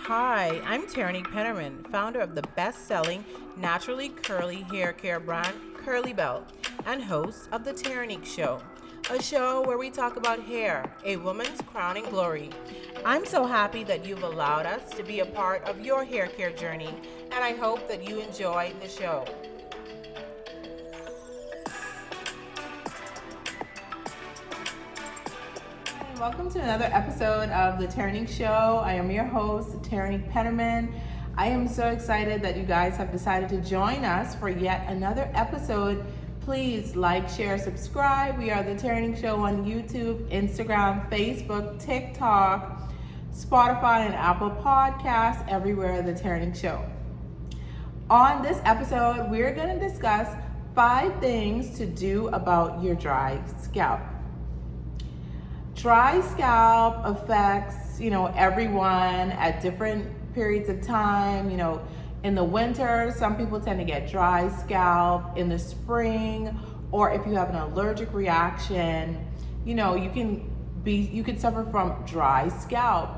Hi, I'm Terrinique Pennerman, founder of the best-selling naturally curly hair care brand Kurlee Belle and host of the Terrinique Show, a show where we talk about hair, a woman's crowning glory. I'm so happy that you've allowed us to be a part of your hair care journey, and I hope that you enjoy the show. Welcome to another episode of the Terrinique Show. I am your host, Terrinique Pennerman. I am so excited that you guys have decided to join us for yet another episode. Please like, share, subscribe. We are the Terrinique Show on YouTube, Instagram, Facebook, TikTok, Spotify, and Apple Podcasts, everywhere the Terrinique Show. On this episode, we're going to discuss 5 things to do about your dry scalp. Dry scalp affects, everyone at different periods of time. In the winter, some people tend to get dry scalp. In the spring, or if you have an allergic reaction, you can suffer from dry scalp.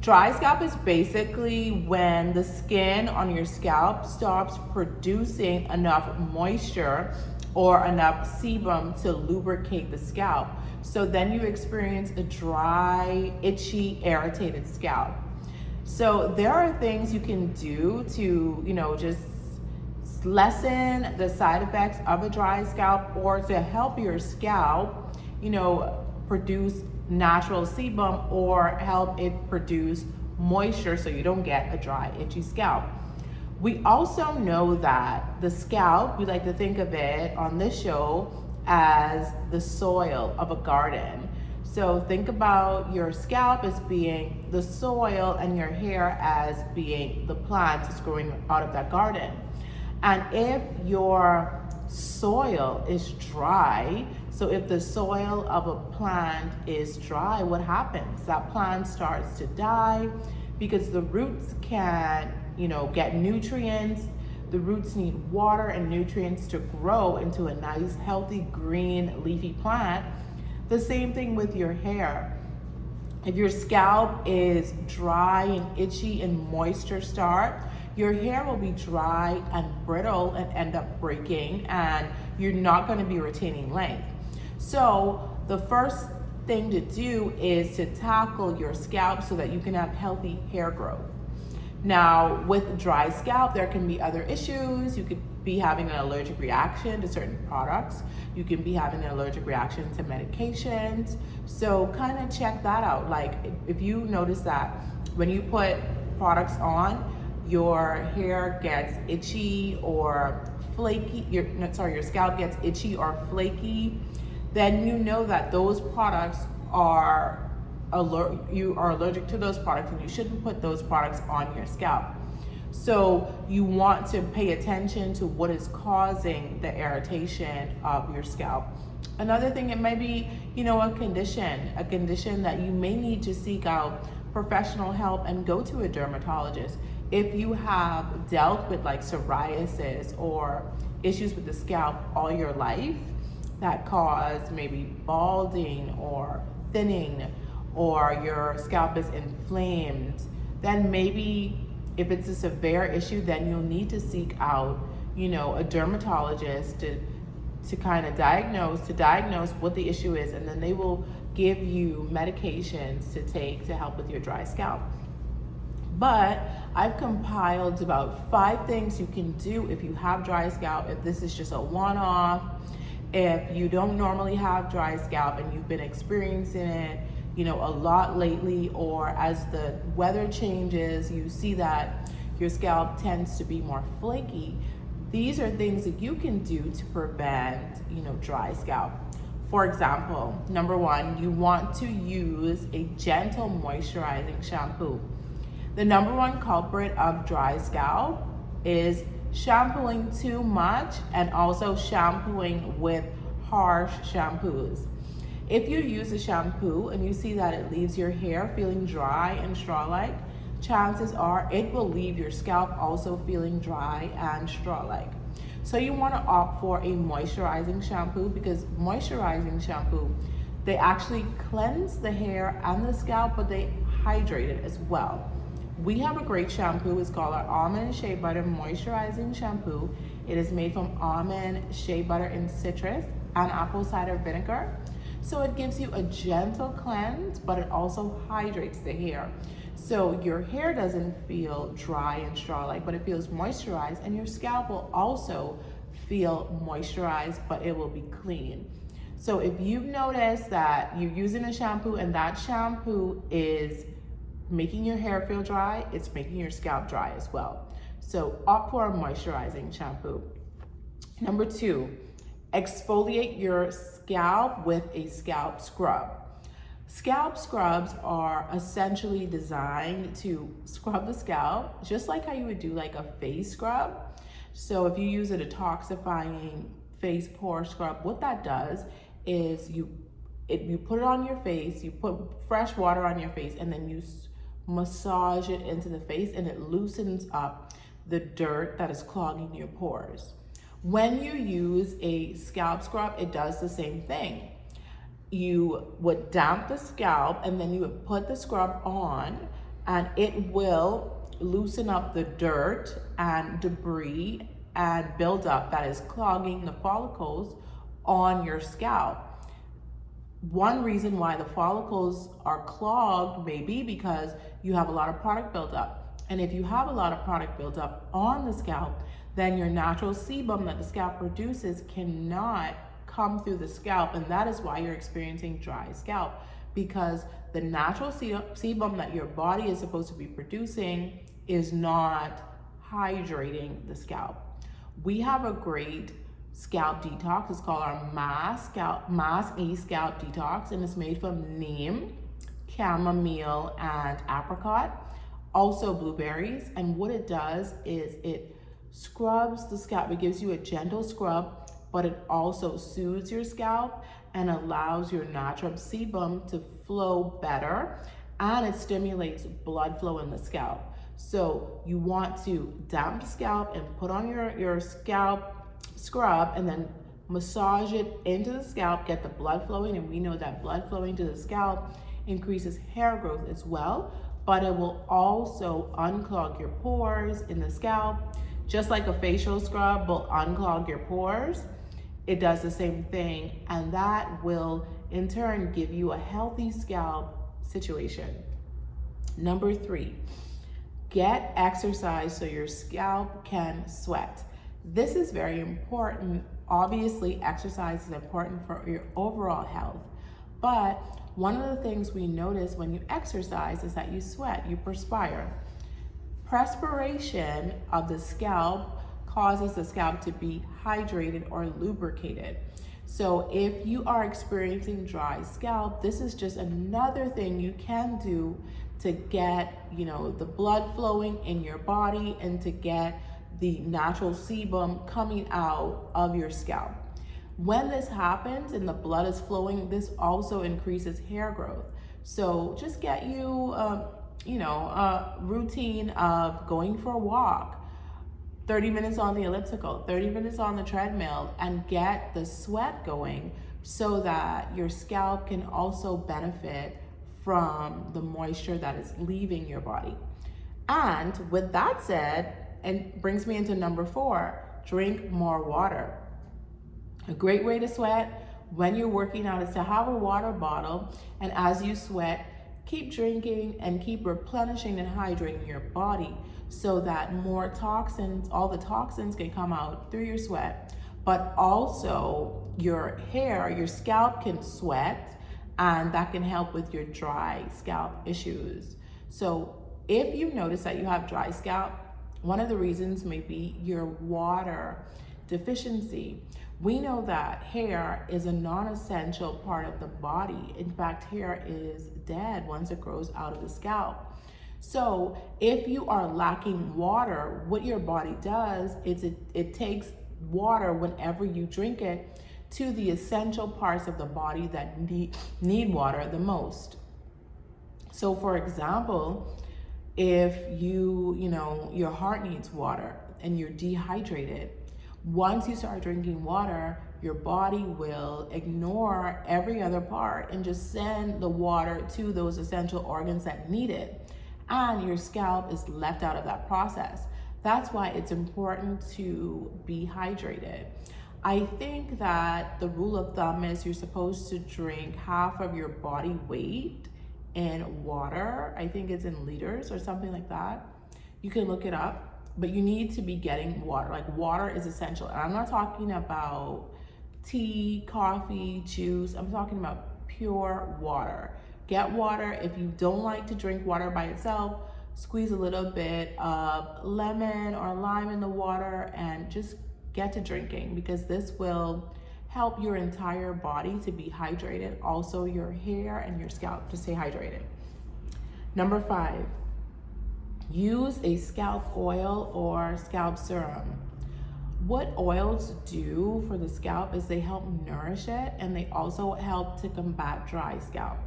Dry scalp is basically when the skin on your scalp stops producing enough moisture or enough sebum to lubricate the scalp. So then you experience a dry, itchy, irritated scalp. So there are things you can do to, just lessen the side effects of a dry scalp, or to help your scalp, produce natural sebum, or help it produce moisture so you don't get a dry, itchy scalp. We also know that the scalp, we like to think of it on this show as the soil of a garden. So think about your scalp as being the soil and your hair as being the plant that's growing out of that garden. And if your soil is dry, so if the soil of a plant is dry, what happens? That plant starts to die because the roots can't, get nutrients. The roots need water and nutrients to grow into a nice, healthy, green, leafy plant. The same thing with your hair. If your scalp is dry and itchy and moisture starved, your hair will be dry and brittle and end up breaking, and you're not going to be retaining length. So the first thing to do is to tackle your scalp so that you can have healthy hair growth. Now, with dry scalp, there can be other issues. You could be having an allergic reaction to certain products. You can be having an allergic reaction to medications. So kind of check that out. Like if you notice that when you put products on, your hair gets itchy or flaky, your scalp gets itchy or flaky, then you know that those products are you are allergic to those products, and you shouldn't put those products on your scalp. So you want to pay attention to what is causing the irritation of your scalp. Another thing, it may be, a condition that you may need to seek out professional help and go to a dermatologist. If you have dealt with like psoriasis or issues with the scalp all your life that cause maybe balding or thinning, or your scalp is inflamed, then maybe if it's a severe issue, then you'll need to seek out, a dermatologist to kind of diagnose what the issue is, and then they will give you medications to take to help with your dry scalp. But I've compiled about 5 things you can do if you have dry scalp, if this is just a one-off, if you don't normally have dry scalp and you've been experiencing it, a lot lately, or as the weather changes, you see that your scalp tends to be more flaky. These are things that you can do to prevent, dry scalp. For example, number 1, you want to use a gentle moisturizing shampoo. The number 1 culprit of dry scalp is shampooing too much and also shampooing with harsh shampoos. If you use a shampoo and you see that it leaves your hair feeling dry and straw-like, chances are it will leave your scalp also feeling dry and straw-like. So you want to opt for a moisturizing shampoo, because moisturizing shampoo, they actually cleanse the hair and the scalp, but they hydrate it as well. We have a great shampoo. It's called our Almond Shea Butter Moisturizing Shampoo. It is made from almond, shea butter, and citrus, and apple cider vinegar. So it gives you a gentle cleanse, but it also hydrates the hair. So your hair doesn't feel dry and straw-like, but it feels moisturized, and your scalp will also feel moisturized, but it will be clean. So if you've noticed that you're using a shampoo and that shampoo is making your hair feel dry, it's making your scalp dry as well. So opt for a moisturizing shampoo. Number 2, exfoliate your scalp with a scalp scrub. Scalp scrubs are essentially designed to scrub the scalp, just like how you would do like a face scrub. So if you use a detoxifying face pore scrub, what that does is you put it on your face, you put fresh water on your face, and then you massage it into the face, and it loosens up the dirt that is clogging your pores. When you use a scalp scrub, it does the same thing. You would damp the scalp, and then you would put the scrub on, and it will loosen up the dirt and debris and buildup that is clogging the follicles on your scalp. One reason why the follicles are clogged may be because you have a lot of product buildup. And if you have a lot of product buildup on the scalp, then your natural sebum that the scalp produces cannot come through the scalp, and that is why you're experiencing dry scalp, because the natural sebum that your body is supposed to be producing is not hydrating the scalp. We have a great scalp detox. It's called our Mass E Scalp Detox, and it's made from neem, chamomile, and apricot, also blueberries. And what it does is it scrubs the scalp. It gives you a gentle scrub, but it also soothes your scalp and allows your natural sebum to flow better, and it stimulates blood flow in the scalp. So you want to damp the scalp and put on your scalp scrub, and then massage it into the scalp, get the blood flowing, and we know that blood flowing to the scalp increases hair growth as well, but it will also unclog your pores in the scalp. Just like a facial scrub will unclog your pores, it does the same thing, and that will in turn give you a healthy scalp situation. Number 3, get exercise so your scalp can sweat. This is very important. Obviously, exercise is important for your overall health, but one of the things we notice when you exercise is that you sweat, you perspire. Perspiration of the scalp causes the scalp to be hydrated or lubricated. So if you are experiencing dry scalp, this is just another thing you can do to get, the blood flowing in your body and to get the natural sebum coming out of your scalp. When this happens and the blood is flowing, this also increases hair growth. So just get you, a routine of going for a walk, 30 minutes on the elliptical, 30 minutes on the treadmill, and get the sweat going so that your scalp can also benefit from the moisture that is leaving your body. And with that said, and brings me into number 4, drink more water. A great way to sweat when you're working out is to have a water bottle, and as you sweat, keep drinking and keep replenishing and hydrating your body so that more toxins, all the toxins can come out through your sweat, but also your hair, your scalp can sweat, and that can help with your dry scalp issues. So if you notice that you have dry scalp, one of the reasons may be your water deficiency. We know that hair is a non-essential part of the body. In fact, hair is dead once it grows out of the scalp. So if you are lacking water, what your body does is it takes water whenever you drink it to the essential parts of the body that need water the most. So for example, if your heart needs water and you're dehydrated, once you start drinking water, your body will ignore every other part and just send the water to those essential organs that need it. and your scalp is left out of that process. That's why it's important to be hydrated. I think that the rule of thumb is you're supposed to drink half of your body weight in water. I think it's in liters or something like that. You can look it up, but you need to be getting water. Like, water is essential. And I'm not talking about tea, coffee, juice. I'm talking about pure water. Get water. If you don't like to drink water by itself, squeeze a little bit of lemon or lime in the water and just get to drinking, because this will help your entire body to be hydrated, also your hair and your scalp to stay hydrated. Number 5, use a scalp oil or scalp serum. What oils do for the scalp is they help nourish it, and they also help to combat dry scalp.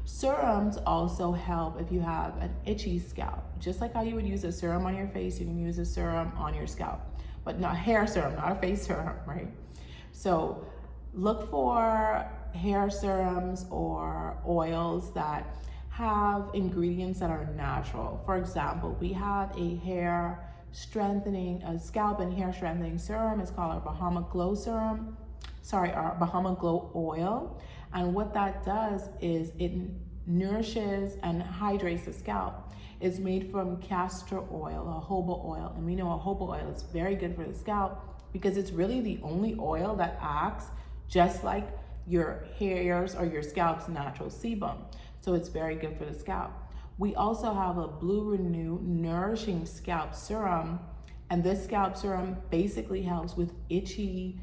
Serums also help if you have an itchy scalp. Just like how you would use a serum on your face, you can use a serum on your scalp, but not hair serum, not a face serum, right? So look for hair serums or oils that have ingredients that are natural. For example, we have a scalp and hair strengthening serum. It's called our Bahama Glow serum. Our Bahama Glow oil. And what that does is it nourishes and hydrates the scalp. It's made from castor oil, jojoba oil. And we know jojoba oil is very good for the scalp because it's really the only oil that acts just like your hairs or your scalp's natural sebum. So it's very good for the scalp. We also have a Blu-Renew Nourishing Scalp Serum. And this scalp serum basically helps with itchy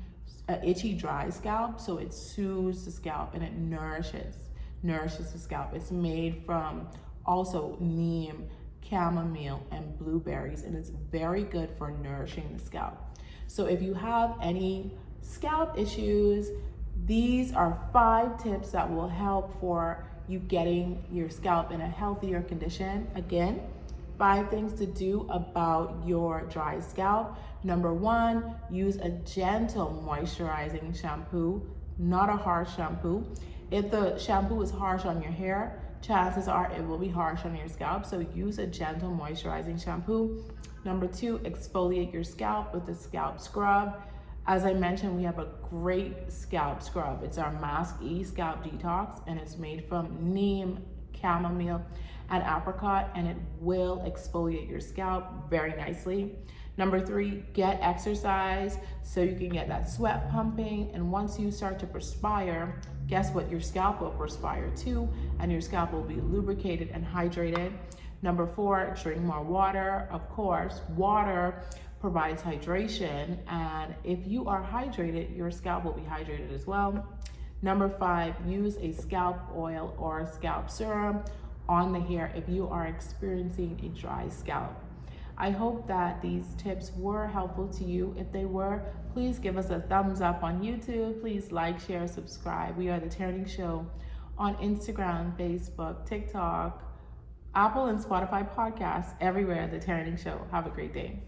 dry scalp. So it soothes the scalp and it nourishes the scalp. It's made from also neem, chamomile, and blueberries, and it's very good for nourishing the scalp. So if you have any scalp issues, these are 5 tips that will help for you getting your scalp in a healthier condition. Again, 5 things to do about your dry scalp. Number 1, use a gentle moisturizing shampoo, not a harsh shampoo. If the shampoo is harsh on your hair, chances are it will be harsh on your scalp. So use a gentle moisturizing shampoo. Number 2, exfoliate your scalp with a scalp scrub. As I mentioned, we have a great scalp scrub. It's our Mask E Scalp Detox, and it's made from neem, chamomile, and apricot, and it will exfoliate your scalp very nicely. Number 3, get exercise so you can get that sweat pumping, and once you start to perspire, guess what? Your scalp will perspire too, and your scalp will be lubricated and hydrated. Number 4, drink more water. Of course, water provides hydration, and if you are hydrated, your scalp will be hydrated as well. Number 5, use a scalp oil or a scalp serum on the hair if you are experiencing a dry scalp. I hope that these tips were helpful to you. If they were, please give us a thumbs up on YouTube. Please like, share, subscribe. We are the Terrinique Show on Instagram, Facebook, TikTok, Apple and Spotify podcasts, everywhere, the Terrinique Show. Have a great day.